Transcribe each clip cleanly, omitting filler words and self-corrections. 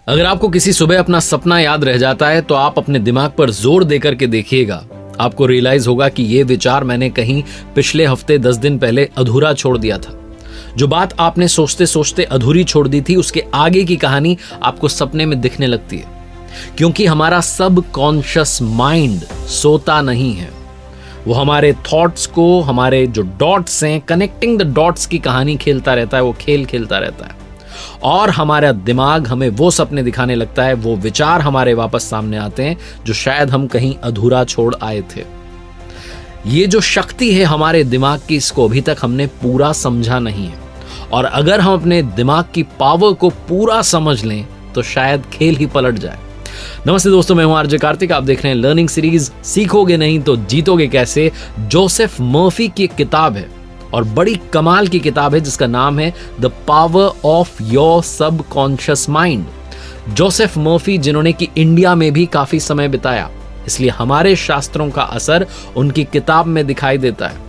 अगर आपको किसी सुबह अपना सपना याद रह जाता है तो आप अपने दिमाग पर जोर देकर के देखिएगा, आपको रियलाइज होगा कि ये विचार मैंने कहीं पिछले हफ्ते 10 दिन पहले अधूरा छोड़ दिया था। जो बात आपने सोचते सोचते अधूरी छोड़ दी थी, उसके आगे की कहानी आपको सपने में दिखने लगती है, क्योंकि हमारा सब कॉन्शियस माइंड सोता नहीं है। वो हमारे थॉट्स को, हमारे जो डॉट्स हैं, कनेक्टिंग द डॉट्स की कहानी खेलता रहता है, वो खेल खेलता रहता है और हमारा दिमाग हमें वो सपने दिखाने लगता है, वो विचार हमारे वापस सामने आते हैं जो शायद हम कहीं अधूरा छोड़ आए थे। ये जो शक्ति है हमारे दिमाग की, इसको अभी तक हमने पूरा समझा नहीं है, और अगर हम अपने दिमाग की पावर को पूरा समझ लें तो शायद खेल ही पलट जाए। नमस्ते दोस्तों, मैं हूं आरजे कार्तिक। आप देख रहे हैं लर्निंग सीरीज सीखोगे नहीं तो जीतोगे कैसे। जोसेफ मर्फी की एक किताब है और बड़ी कमाल की किताब है जिसका नाम है the power of your subconscious mind. Joseph Murphy, जिन्होंने कि इंडिया में भी काफी समय बिताया, इसलिए हमारे शास्त्रों का असर उनकी किताब में दिखाई देता है।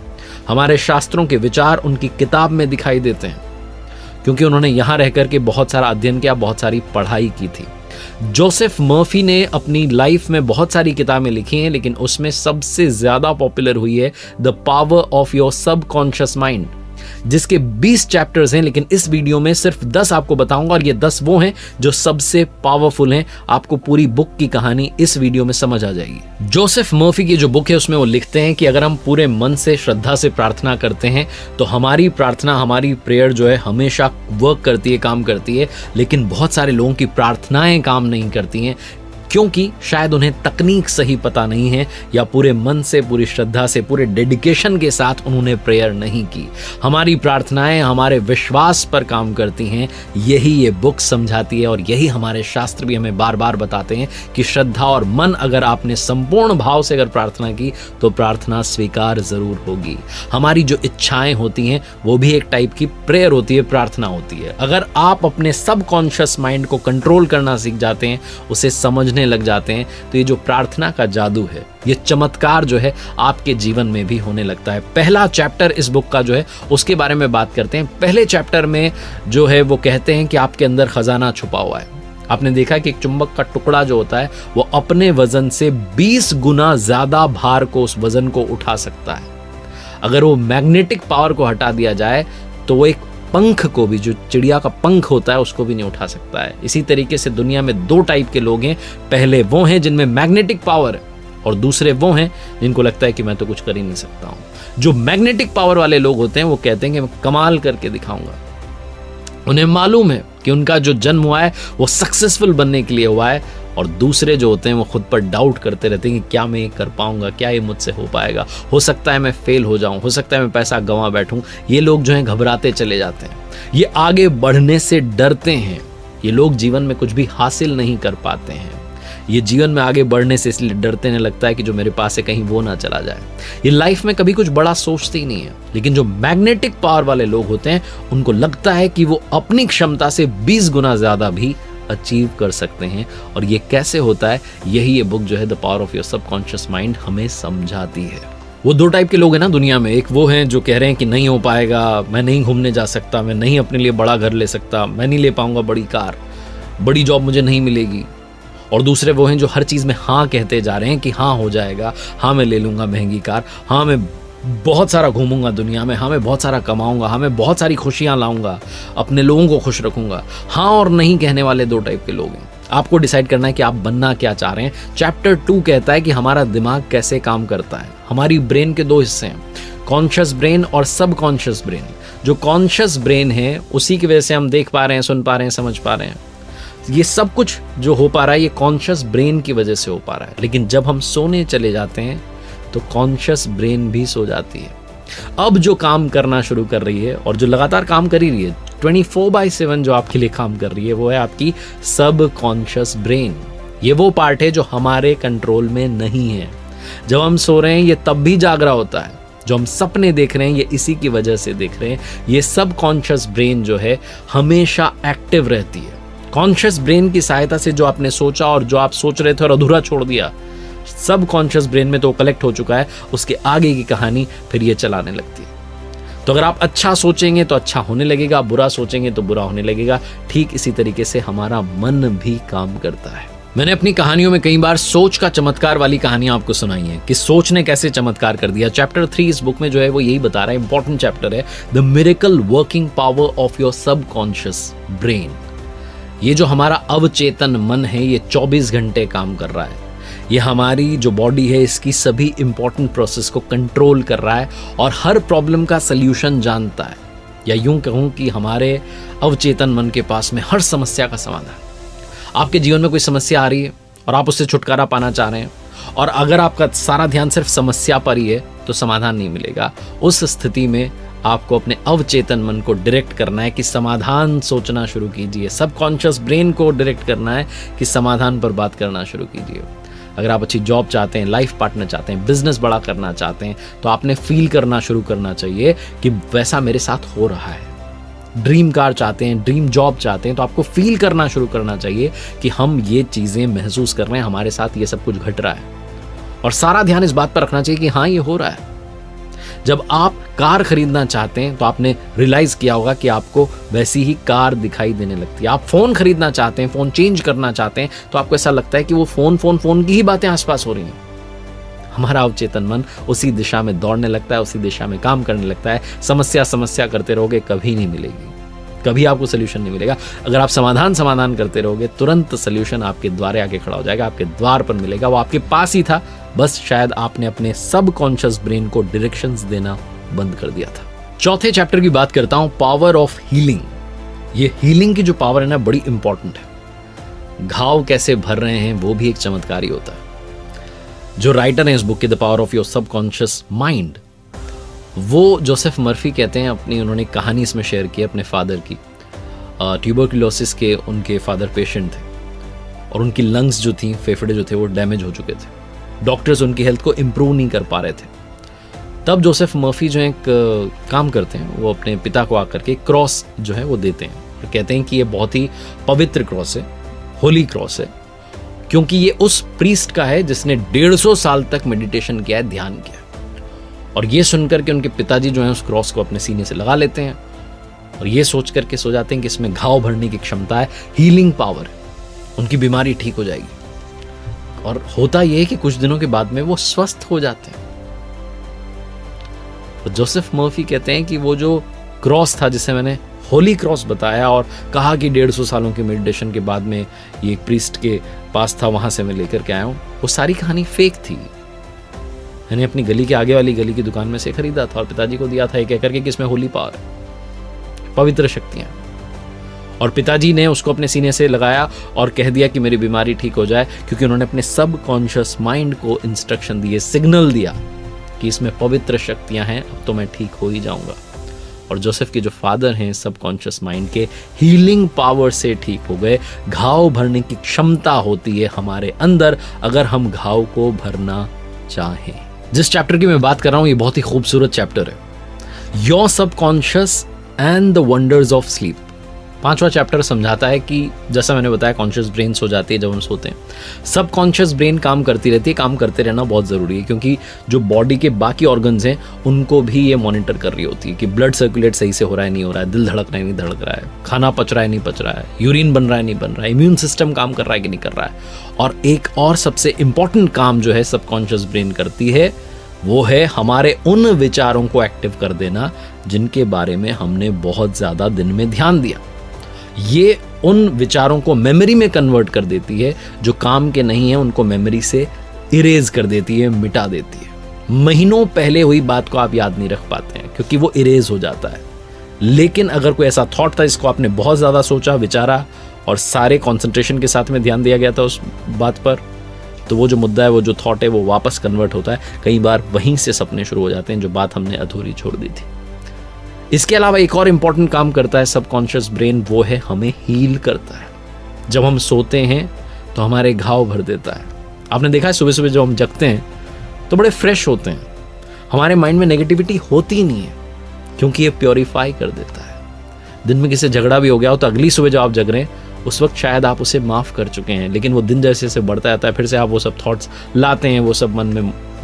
हमारे शास्त्रों के विचार उनकी किताब में दिखाई देते हैं, क्योंकि उन्होंने यहां रहकर के बहुत सारा अध्ययन किया, बहुत सारी पढ़ाई की थी। जोसेफ मर्फी ने अपनी लाइफ में बहुत सारी किताबें लिखी हैं, लेकिन उसमें सबसे ज्यादा पॉपुलर हुई है the power of your subconscious mind, जिसके 20 चैप्टर्स हैं, लेकिन इस वीडियो में सिर्फ 10 आपको बताऊंगा, और ये 10 वो हैं जो सबसे पावरफुल हैं। आपको पूरी बुक की कहानी इस वीडियो में समझ आ जाएगी। जोसेफ मर्फी की जो बुक है उसमें वो लिखते हैं कि अगर हम पूरे मन से, श्रद्धा से प्रार्थना करते हैं तो हमारी प्रार्थना, हमारी प्रेयर जो है हमेशा वर्क करती है, काम करती है। लेकिन बहुत सारे लोगों की प्रार्थनाएं काम नहीं करती हैं, क्योंकि शायद उन्हें तकनीक सही पता नहीं है, या पूरे मन से, पूरी श्रद्धा से, पूरे डेडिकेशन के साथ उन्होंने प्रेयर नहीं की। हमारी प्रार्थनाएं हमारे विश्वास पर काम करती हैं, यही ये बुक समझाती है, और यही हमारे शास्त्र भी हमें बार बार बताते हैं कि श्रद्धा और मन, अगर आपने संपूर्ण भाव से अगर प्रार्थना की तो प्रार्थना स्वीकार जरूर होगी। हमारी जो इच्छाएं होती हैं वो भी एक टाइप की प्रेयर होती है, प्रार्थना होती है। अगर आप अपने सबकॉन्शियस माइंड को कंट्रोल करना सीख जाते हैं, उसे समझने लग जाते हैं, तो ये जो प्रार्थना का जादू है, ये चमत्कार जो है आपके जीवन में भी होने लगता है। पहला चैप्टर इस बुक का जो है उसके बारे में बात करते हैं। पहले चैप्टर में जो है वो कहते हैं कि आपके अंदर खजाना छुपा हुआ है। आपने देखा कि एक चुंबक का टुकड़ा जो होता है वो अपने वजन से 20 गुना ज्यादा भार को, उस वजन को उठा सकता है। अगर वो मैग्नेटिक पावर को हटा दिया जाए तो वो एक पंख को भी, जो चिड़िया का पंख होता है, उसको भी नहीं उठा सकता है। इसी तरीके से दुनिया में 2 टाइप के लोग हैं। पहले वो हैं जिनमें मैग्नेटिक पावर है, और दूसरे वो हैं जिनको लगता है कि मैं तो कुछ कर ही नहीं सकता हूं। जो मैग्नेटिक पावर वाले लोग होते हैं वो कहते हैं कि मैं कमाल करके दिखाऊंगा। उन्हें मालूम है कि उनका जो जन्म हुआ है वो सक्सेसफुल बनने के लिए हुआ है, और दूसरे जो होते हैं वो खुद पर डाउट करते रहते हैं कि क्या मैं ये कर पाऊंगा, क्या ये मुझसे हो पाएगा, हो सकता है मैं फेल हो जाऊं, हो सकता है मैं पैसा गंवा बैठूं। ये लोग जो हैं घबराते चले जाते हैं, ये आगे बढ़ने से डरते हैं, ये लोग जीवन में कुछ भी हासिल नहीं कर पाते हैं। ये जीवन में आगे बढ़ने से इसलिए डरते हैं, लगता है कि जो मेरे पास है कहीं वो ना चला जाए। ये लाइफ में कभी कुछ बड़ा सोचते ही नहीं है। लेकिन जो मैग्नेटिक पावर वाले लोग होते हैं उनको लगता है कि वो अपनी क्षमता से 20 गुना ज्यादा भी अचीव कर सकते हैं। और ये कैसे होता है, यही ये बुक जो है the power of your subconscious mind हमें समझाती है। वो 2 टाइप के लोग हैं ना दुनिया में। एक वो हैं जो कह रहे हैं कि नहीं हो पाएगा, मैं नहीं घूमने जा सकता, मैं नहीं अपने लिए बड़ा घर ले सकता, मैं नहीं ले पाऊंगा बड़ी कार, बड़ी जॉब मुझे नहीं मिलेगी। और दूसरे वो हैं जो हर चीज में हाँ कहते जा रहे हैं कि हाँ हो जाएगा, हाँ मैं ले लूंगा महंगी कार, हाँ मैं बहुत सारा घूमूंगा दुनिया में, हाँ मैं बहुत सारा कमाऊंगा, हाँ मैं बहुत सारी खुशियां लाऊंगा, अपने लोगों को खुश रखूंगा। हाँ और नहीं कहने वाले 2 टाइप के लोग हैं। आपको डिसाइड करना है कि आप बनना क्या चाह रहे हैं। चैप्टर 2 कहता है कि हमारा दिमाग कैसे काम करता है। हमारी ब्रेन के 2 हिस्से हैं, कॉन्शियस ब्रेन और सबकॉन्शियस ब्रेन। जो कॉन्शियस ब्रेन है उसी की वजह से हम देख पा रहे हैं, सुन पा रहे हैं, समझ पा रहे हैं। ये सब कुछ जो हो पा रहा है ये कॉन्शियस ब्रेन की वजह से हो पा रहा है। लेकिन जब हम सोने चले जाते हैं तो कॉन्शियस ब्रेन भी सो जाती है। अब जो काम करना शुरू कर रही है, और जो लगातार काम कर ही रही है 24/7, जो आपके लिए काम कर रही है, वो है आपकी सबकॉन्शियस ब्रेन। ये वो पार्ट है जो हमारे कंट्रोल में नहीं है। जब हम सो रहे हैं ये तब भी जाग रहा होता है। जो हम सपने देख रहे हैं ये इसी की वजह से देख रहे हैं। ये सबकॉन्शियस ब्रेन जो है हमेशा एक्टिव रहती है। कॉन्शियस ब्रेन की सहायता से जो आपने सोचा और जो आप सोच रहे थे और अधूरा छोड़ दिया, सब कॉन्शियस ब्रेन में तो कलेक्ट हो चुका है। उसके आगे की कहानी फिर ये चलाने लगती है। तो अगर आप अच्छा सोचेंगे तो अच्छा होने लगेगा, बुरा सोचेंगे तो बुरा होने लगेगा। ठीक इसी तरीके से हमारा मन भी काम करता है। मैंने अपनी कहानियों में कई बार सोच का चमत्कार वाली कहानियां आपको सुनाई हैं कि सोच ने कैसे चमत्कार कर दिया। चैप्टर 3 इस बुक में जो है वो यही बता रहा है, इंपॉर्टेंट चैप्टर है, the miracle working power of your subconscious brain. ये जो हमारा अवचेतन मन है ये 24 घंटे काम कर रहा है। ये हमारी जो बॉडी है इसकी सभी इंपॉर्टेंट प्रोसेस को कंट्रोल कर रहा है और हर प्रॉब्लम का सल्यूशन जानता है। या यूं कहूं कि हमारे अवचेतन मन के पास में हर समस्या का समाधान। आपके जीवन में कोई समस्या आ रही है और आप उससे छुटकारा पाना चाह रहे हैं, और अगर आपका सारा ध्यान सिर्फ समस्या पर ही है तो समाधान नहीं मिलेगा। उस स्थिति में आपको अपने अवचेतन मन को डायरेक्ट करना है कि समाधान सोचना शुरू कीजिए। सबकॉन्शियस ब्रेन को डायरेक्ट करना है कि समाधान पर बात करना शुरू कीजिए। अगर आप अच्छी जॉब चाहते हैं, लाइफ पार्टनर चाहते हैं, बिजनेस बड़ा करना चाहते हैं, तो आपने फील करना शुरू करना चाहिए कि वैसा मेरे साथ हो रहा है। ड्रीम कार चाहते हैं, ड्रीम जॉब चाहते हैं, तो आपको फील करना शुरू करना चाहिए कि हम ये चीज़ें महसूस कर रहे हैं, हमारे साथ ये सब कुछ घट रहा है। और सारा ध्यान इस बात पर रखना चाहिए कि हाँ ये हो रहा है। जब आप कार खरीदना चाहते हैं तो आपने रियलाइज किया होगा कि आपको वैसी ही कार दिखाई देने लगती है। आप फोन खरीदना चाहते हैं, फोन चेंज करना चाहते हैं, तो आपको ऐसा लगता है कि वो फोन की ही बातें आसपास हो रही हैं। हमारा अवचेतन मन उसी दिशा में दौड़ने लगता है, उसी दिशा में काम करने लगता है। समस्या करते रहोगे, कभी नहीं मिलेगी, कभी आपको सोल्यूशन नहीं मिलेगा। अगर आप समाधान करते रहोगे, तुरंत सोल्यूशन आपके द्वारे आके खड़ा हो जाएगा, आपके द्वार पर मिलेगा, वो आपके पास ही था। बस शायद आपने अपने सबकॉन्शियस ब्रेन को डायरेक्शंस देना बंद कर दिया था। चौथे चैप्टर की बात करता हूं, पावर ऑफ हीलिंग। ये हीलिंग की जो पावर है ना, बड़ी इंपॉर्टेंट है। घाव कैसे भर रहे हैं वो भी एक चमत्कार ही होता है। जो राइटर है इस बुक की, the power of your subconscious mind, वो जोसेफ मर्फी कहते हैं, अपनी उन्होंने कहानी इसमें शेयर की अपने फादर की। ट्यूबरकुलोसिस के उनके फादर पेशेंट थे और उनकी लंग्स जो थी, फेफड़े जो थे, वो डैमेज हो चुके थे। डॉक्टर्स उनकी हेल्थ को इम्प्रूव नहीं कर पा रहे थे। तब जोसेफ मर्फी जो एक काम करते हैं, वो अपने पिता को आकर के क्रॉस जो है वो देते हैं और कहते हैं कि ये बहुत ही पवित्र क्रॉस है, होली क्रॉस है, क्योंकि ये उस प्रीस्ट का है जिसने 150 साल तक मेडिटेशन किया है, ध्यान किया। और ये सुनकर के उनके पिताजी जो है उस क्रॉस को अपने सीने से लगा लेते हैं और ये सोच करके सो जाते हैं कि इसमें घाव भरने की क्षमता है, हीलिंग पावर, उनकी बीमारी ठीक हो जाएगी। और होता यह है कि कुछ दिनों के बाद में वो स्वस्थ हो जाते हैं। तो जोसेफ मर्फी कहते हैं कि वो जो क्रॉस था, जिसे मैंने होली क्रॉस बताया और कहा कि 150 सालों के मेडिटेशन के बाद में ये एक प्रीस्ट के पास था, वहां से मैं लेकर के आया हूं, वो सारी कहानी फेक थी। मैंने अपनी गली के आगे वाली गली की दुकान में से खरीदा था और पिताजी को दिया था, ये कहकर के कि इसमें होली पावर, पवित्र शक्तियां। और पिताजी ने उसको अपने सीने से लगाया और कह दिया कि मेरी बीमारी ठीक हो जाए, क्योंकि उन्होंने अपने सबकॉन्शियस माइंड को इंस्ट्रक्शन दिए, सिग्नल दिया कि इसमें पवित्र शक्तियां हैं, अब तो मैं ठीक हो ही जाऊंगा। और जोसेफ के जो फादर हैं सबकॉन्शियस माइंड के हीलिंग पावर से ठीक हो गए। घाव भरने की क्षमता होती है हमारे अंदर, अगर हम घाव को भरना चाहें। जिस चैप्टर की मैं बात कर रहा हूं ये बहुत ही खूबसूरत चैप्टर है, your subconscious and the wonders of sleep. 5वां चैप्टर समझाता है कि जैसा मैंने बताया, कॉन्शियस ब्रेन सो जाती है जब हम सोते हैं, सबकॉन्शियस ब्रेन काम करती रहती है। काम करते रहना बहुत ज़रूरी है, क्योंकि जो बॉडी के बाकी ऑर्गन्स हैं उनको भी ये मॉनिटर कर रही होती है कि ब्लड सर्कुलेट सही से हो रहा है नहीं हो रहा है, दिल धड़क रहा है नहीं धड़क रहा है, खाना पच रहा है नहीं पच रहा है, यूरिन बन रहा है नहीं बन रहा है, इम्यून सिस्टम काम कर रहा है कि नहीं कर रहा है। और एक और सबसे इंपॉर्टेंट काम जो है सबकॉन्शियस ब्रेन करती है, वो है हमारे उन विचारों को एक्टिव कर देना जिनके बारे में हमने बहुत ज़्यादा दिन में ध्यान दिया। ये उन विचारों को मेमोरी में कन्वर्ट कर देती है, जो काम के नहीं है उनको मेमोरी से इरेज कर देती है, मिटा देती है। महीनों पहले हुई बात को आप याद नहीं रख पाते हैं क्योंकि वो इरेज हो जाता है। लेकिन अगर कोई ऐसा थॉट था, इसको आपने बहुत ज़्यादा सोचा, विचारा और सारे कॉन्सेंट्रेशन के साथ में ध्यान दिया गया था उस बात पर, तो वो जो मुद्दा है, वो जो थॉट है, वो वापस कन्वर्ट होता है। कई बार वहीं से सपने शुरू हो जाते हैं जो बात हमने अधूरी छोड़ दी थी। इसके अलावा एक और इंपॉर्टेंट काम करता है सबकॉन्शियस ब्रेन, वो है हमें हील करता है। जब हम सोते हैं तो हमारे घाव भर देता है। आपने देखा है सुबह सुबह जब हम जगते हैं तो बड़े फ्रेश होते हैं, हमारे माइंड में नेगेटिविटी होती ही नहीं है, क्योंकि ये प्योरीफाई कर देता है। दिन में किसी से झगड़ा भी हो गया हो तो अगली सुबह जब आप जग रहे हैं उस वक्त शायद आप उसे माफ़ कर चुके हैं, लेकिन वो दिन जैसे जैसे बढ़ता जाता है फिर से आप वो सब थॉट्स लाते हैं, वो सब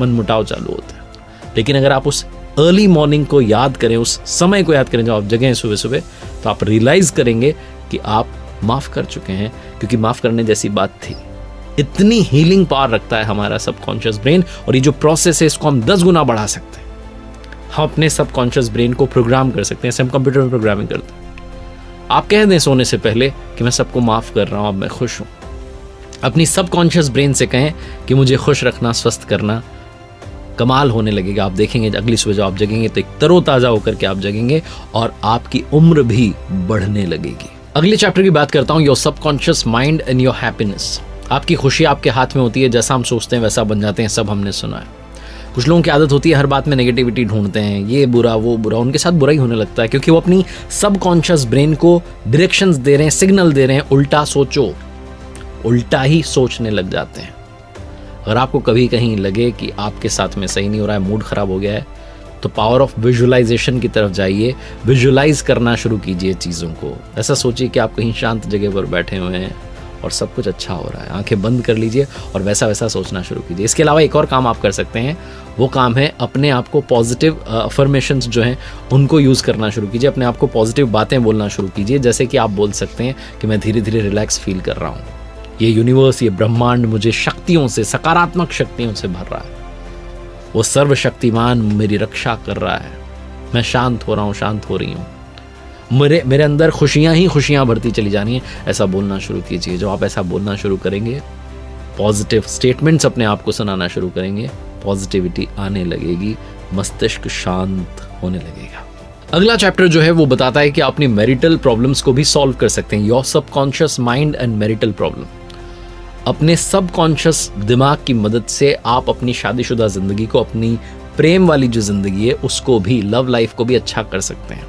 मन मुटाव चालू होते हैं। लेकिन अगर आप उस अर्ली मॉर्निंग को याद करें, उस समय को याद करें जब आप जगें सुबह सुबह, तो आप रियलाइज करेंगे कि आप माफ कर चुके हैं, क्योंकि माफ करने जैसी बात थी। इतनी हीलिंग पावर रखता है हमारा सबकॉन्शियस ब्रेन, और ये जो प्रोसेस है इसको हम 10 गुना बढ़ा सकते हैं। हम अपने सबकॉन्शियस ब्रेन को प्रोग्राम कर सकते हैं, जैसे हम कंप्यूटर में प्रोग्रामिंग करते हैं। आप कह दें सोने से पहले कि मैं सबको माफ कर रहा हूं, अब मैं खुश हूं। अपनी सबकॉन्शियस ब्रेन से कहें कि मुझे खुश रखना, स्वस्थ करना, कमाल होने लगेगा। आप देखेंगे अगली सुबह जब आप जगेंगे तो एक तरोताजा होकर के आप जगेंगे और आपकी उम्र भी बढ़ने लगेगी। अगले चैप्टर की बात करता हूं, your subconscious mind and your happiness. आपकी खुशी आपके हाथ में होती है, जैसा हम सोचते हैं वैसा बन जाते हैं, सब हमने सुना है। कुछ लोगों की आदत होती है हर बात में नेगेटिविटी ढूंढते हैं, ये बुरा वो बुरा, उनके साथ बुरा ही होने लगता है, क्योंकि वो अपनी सबकॉन्शियस ब्रेन को डायरेक्शंस दे रहे हैं, सिग्नल दे रहे हैं, उल्टा सोचो, उल्टा ही सोचने लग जाते हैं। अगर आपको कभी कहीं लगे कि आपके साथ में सही नहीं हो रहा है, मूड खराब हो गया है, तो पावर ऑफ विजुअलाइजेशन की तरफ जाइए, विजुअलाइज करना शुरू कीजिए चीज़ों को। ऐसा सोचिए कि आप कहीं शांत जगह पर बैठे हुए हैं और सब कुछ अच्छा हो रहा है, आंखें बंद कर लीजिए और वैसा वैसा सोचना शुरू कीजिए। इसके अलावा एक और काम आप कर सकते हैं, वो काम है अपने आप को पॉजिटिव अफर्मेशंस जो हैं उनको यूज़ करना शुरू कीजिए, अपने आप को पॉजिटिव बातें बोलना शुरू कीजिए। जैसे कि आप बोल सकते हैं कि मैं धीरे धीरे रिलैक्स फील कर रहा हूँ, ये यूनिवर्स, ये ब्रह्मांड मुझे शक्तियों से, सकारात्मक शक्तियों से भर रहा है, वो सर्वशक्तिमान मेरी रक्षा कर रहा है, मैं शांत हो रहा हूँ, शांत हो रही हूँ, मेरे अंदर खुशियाँ ही खुशियाँ भरती चली जानी है। ऐसा बोलना शुरू कीजिए। जब आप ऐसा बोलना शुरू करेंगे, पॉजिटिव स्टेटमेंट्स अपने आप को सुनाना शुरू करेंगे, पॉजिटिविटी आने लगेगी, मस्तिष्क शांत होने लगेगा। अगला चैप्टर जो है वो बताता है कि आप अपनी मैरिटल प्रॉब्लम्स को भी सॉल्व कर सकते हैं। Your subconscious mind and marital problem. अपने सबकॉन्शियस दिमाग की मदद से आप अपनी शादीशुदा जिंदगी को, अपनी प्रेम वाली जो जिंदगी है उसको भी, लव लाइफ को भी अच्छा कर सकते हैं।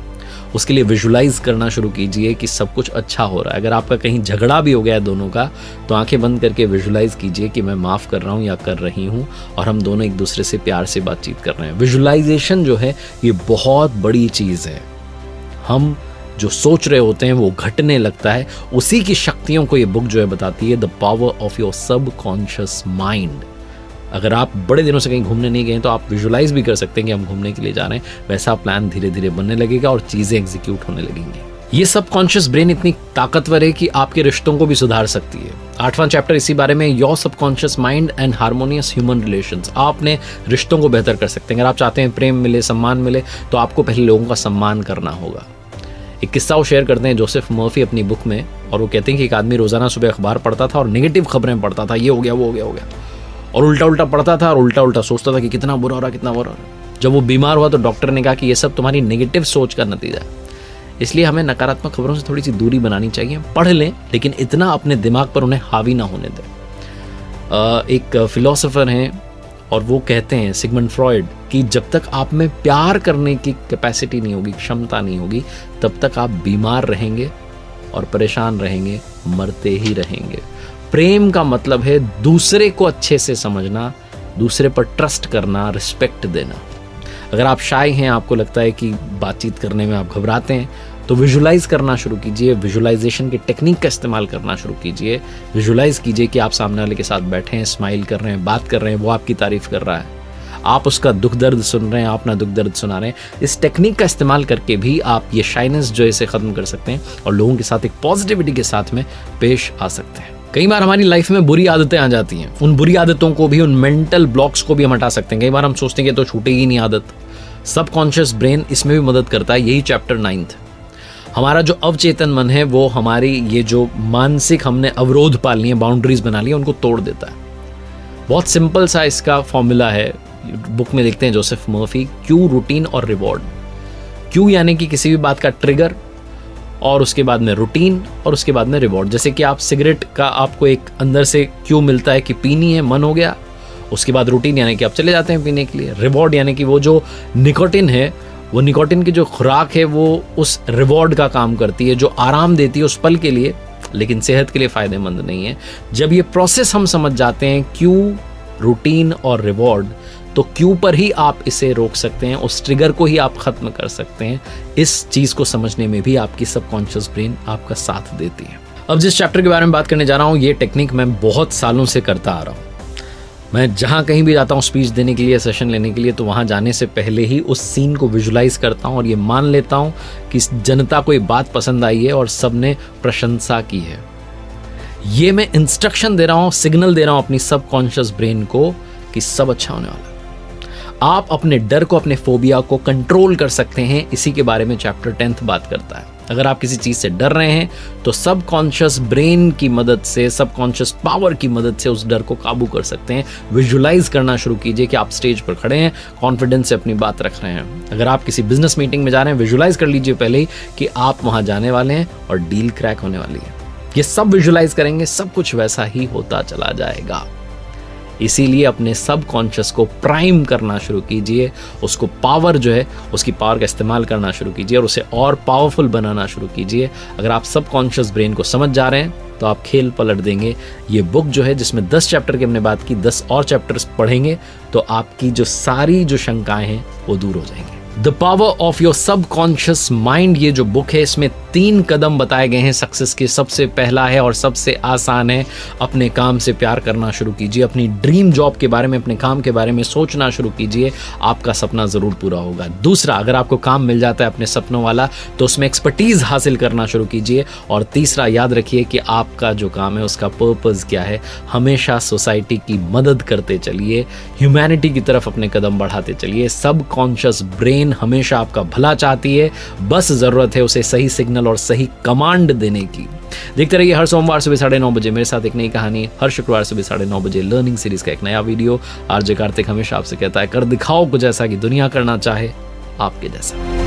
उसके लिए विजुलाइज करना शुरू कीजिए कि सब कुछ अच्छा हो रहा है। अगर आपका कहीं झगड़ा भी हो गया है दोनों का, तो आंखें बंद करके विजुलाइज कीजिए कि मैं माफ़ कर रहा हूँ या कर रही हूँ, और हम दोनों एक दूसरे से प्यार से बातचीत कर रहे हैं। विजुलाइजेशन जो है ये बहुत बड़ी चीज़ है। हम जो सोच रहे होते हैं वो घटने लगता है। उसी की शक्तियों को ये बुक जो है बताती है, the power of your subconscious mind. अगर आप बड़े दिनों से कहीं घूमने नहीं गए तो आप विजुलाइज भी कर सकते हैं कि हम घूमने के लिए जा रहे हैं, वैसा प्लान धीरे धीरे बनने लगेगा और चीज़ें एग्जीक्यूट होने लगेंगी। ये सबकॉन्शियस ब्रेन इतनी ताकतवर है कि आपके रिश्तों को भी सुधार सकती है। 8वां चैप्टर इसी बारे में, your subconscious mind and harmonious human relations. आप अपने रिश्तों को बेहतर कर सकते हैं। अगर आप चाहते हैं प्रेम मिले, सम्मान मिले, तो आपको पहले लोगों का सम्मान करना होगा। एक किस्सा वो शेयर करते हैं जोसेफ मर्फी अपनी बुक में, और वो कहते हैं कि एक आदमी रोजाना सुबह अखबार पढ़ता था और नेगेटिव खबरें पढ़ता था, ये हो गया वो हो गया हो गया, और उल्टा उल्टा पढ़ता था और उल्टा उल्टा सोचता था कि कितना बुरा हो रहा, कितना बुरा हो रहा। जब वो बीमार हुआ तो डॉक्टर ने कहा कि ये सब तुम्हारी नेगेटिव सोच का नतीजा है, इसलिए हमें नकारात्मक खबरों से थोड़ी सी दूरी बनानी चाहिए। पढ़ लें लेकिन इतना अपने दिमाग पर उन्हें हावी ना होने दें। एक फिलोसोफर हैं और वो कहते हैं, सिगमंड फ्रॉइड, कि जब तक आप में प्यार करने की कैपेसिटी नहीं होगी, क्षमता नहीं होगी, तब तक आप बीमार रहेंगे और परेशान रहेंगे, मरते ही रहेंगे। प्रेम का मतलब है दूसरे को अच्छे से समझना, दूसरे पर ट्रस्ट करना, रिस्पेक्ट देना। अगर आप शाय हैं, आपको लगता है कि बातचीत करने में आप घबराते हैं, तो विजुलाइज करना शुरू कीजिए। विजुलाइजेशन की टेक्निक का इस्तेमाल करना शुरू कीजिए। विजुलाइज कीजिए कि आप सामने वाले के साथ बैठे हैं, स्माइल कर रहे हैं, बात कर रहे हैं, वो आपकी तारीफ कर रहा है, आप उसका दुख दर्द सुन रहे हैं, आप अपना दुख दर्द सुना रहे हैं। इस टेक्निक का इस्तेमाल करके भी आप ये शाइनेस जो है इसे ख़त्म कर सकते हैं और लोगों के साथ एक पॉजिटिविटी के साथ में पेश आ सकते हैं। कई बार हमारी लाइफ में बुरी आदतें आ जाती हैं, उन बुरी आदतों को भी, उन मेंटल ब्लॉक्स को भी हम हटा सकते हैं। कई बार हम सोचते हैं कि तो छूटेगी नहीं आदत। सबकॉन्शियस ब्रेन इसमें भी मदद करता है। यही चैप्टर 9। हमारा जो अवचेतन मन है वो हमारी ये जो मानसिक हमने अवरोध पाल लिए, बाउंड्रीज बना ली, उनको तोड़ देता है। बहुत सिंपल सा इसका फॉर्मूला है, बुक में देखते हैं जोसेफ मर्फी, क्यू, रूटीन और रिवॉर्ड। क्यू यानी कि किसी भी बात का ट्रिगर, और उसके बाद में रूटीन, और उसके बाद में रिवॉर्ड। जैसे कि आप सिगरेट का, आपको एक अंदर से क्यू मिलता है कि पीनी है, मन हो गया, उसके बाद रूटीन यानी कि आप चले जाते हैं पीने के लिए। रिवॉर्ड यानी कि वो जो निकोटिन है, वो निकोटिन की जो खुराक है वो उस रिवॉर्ड का काम करती है, जो आराम देती है उस पल के लिए, लेकिन सेहत के लिए फ़ायदेमंद नहीं है। जब ये प्रोसेस हम समझ जाते हैं, क्यू, रूटीन और रिवॉर्ड, तो क्यू पर ही आप इसे रोक सकते हैं, उस ट्रिगर को ही आप ख़त्म कर सकते हैं। इस चीज़ को समझने में भी आपकी सबकॉन्शियस ब्रेन आपका साथ देती है। अब जिस चैप्टर के बारे में बात करने जा रहा हूँ, ये टेक्निक मैं बहुत सालों से करता आ रहा हूँ। मैं जहाँ कहीं भी जाता हूँ स्पीच देने के लिए, सेशन लेने के लिए, तो वहाँ जाने से पहले ही उस सीन को विजुलाइज करता हूँ और ये मान लेता हूँ कि जनता को ये बात पसंद आई है और सबने प्रशंसा की है। ये मैं इंस्ट्रक्शन दे रहा हूँ, सिग्नल दे रहा हूँ अपनी सबकॉन्शियस ब्रेन को कि सब अच्छा होने वाला है। आप अपने डर को, अपने फोबिया को कंट्रोल कर सकते हैं। इसी के बारे में चैप्टर 10 बात करता है। अगर आप किसी चीज से डर रहे हैं तो सबकॉन्शियस ब्रेन की मदद से, सबकॉन्शियस पावर की मदद से उस डर को काबू कर सकते हैं। विजुलाइज करना शुरू कीजिए कि आप स्टेज पर खड़े हैं, कॉन्फिडेंस से अपनी बात रख रहे हैं। अगर आप किसी बिजनेस मीटिंग में जा रहे हैं, विजुलाइज कर लीजिए पहले ही कि आप वहां जाने वाले हैं और डील क्रैक होने वाली है। ये सब विजुलाइज करेंगे, सब कुछ वैसा ही होता चला जाएगा। इसीलिए अपने सबकॉन्शियस को प्राइम करना शुरू कीजिए, उसको पावर जो है उसकी पावर का इस्तेमाल करना शुरू कीजिए और उसे और पावरफुल बनाना शुरू कीजिए। अगर आप सबकॉन्शियस ब्रेन को समझ जा रहे हैं तो आप खेल पलट देंगे। ये बुक जो है जिसमें 10 चैप्टर की हमने बात की, 10 और चैप्टर्स पढ़ेंगे तो आपकी जो सारी जो शंकाएं हैं वो दूर हो जाएंगी। The power of your subconscious mind, ये जो बुक है इसमें 3 कदम बताए गए हैं सक्सेस के। सबसे पहला है और सबसे आसान है, अपने काम से प्यार करना शुरू कीजिए। अपनी ड्रीम जॉब के बारे में, अपने काम के बारे में सोचना शुरू कीजिए, आपका सपना जरूर पूरा होगा। दूसरा, अगर आपको काम मिल जाता है अपने सपनों वाला तो उसमें एक्सपर्टीज हासिल करना शुरू कीजिए। और तीसरा, याद रखिए कि आपका जो काम है उसका पर्पस क्या है। हमेशा सोसाइटी की मदद करते चलिए, ह्यूमैनिटी की तरफ अपने कदम बढ़ाते चलिए। सबकॉन्शियस ब्रेन हमेशा आपका भला चाहती है, बस जरूरत है उसे सही सिग्नल और सही कमांड देने की। देखते रहिए हर सोमवार सुबह 9:30 बजे मेरे साथ एक नई कहानी, हर शुक्रवार सुबह 9:30 बजे लर्निंग सीरीज का एक नया वीडियो। आरजे कार्तिक हमेशा आपसे कहता है, कर दिखाओ कुछ ऐसा कि दुनिया करना चाहे आपके जैसा।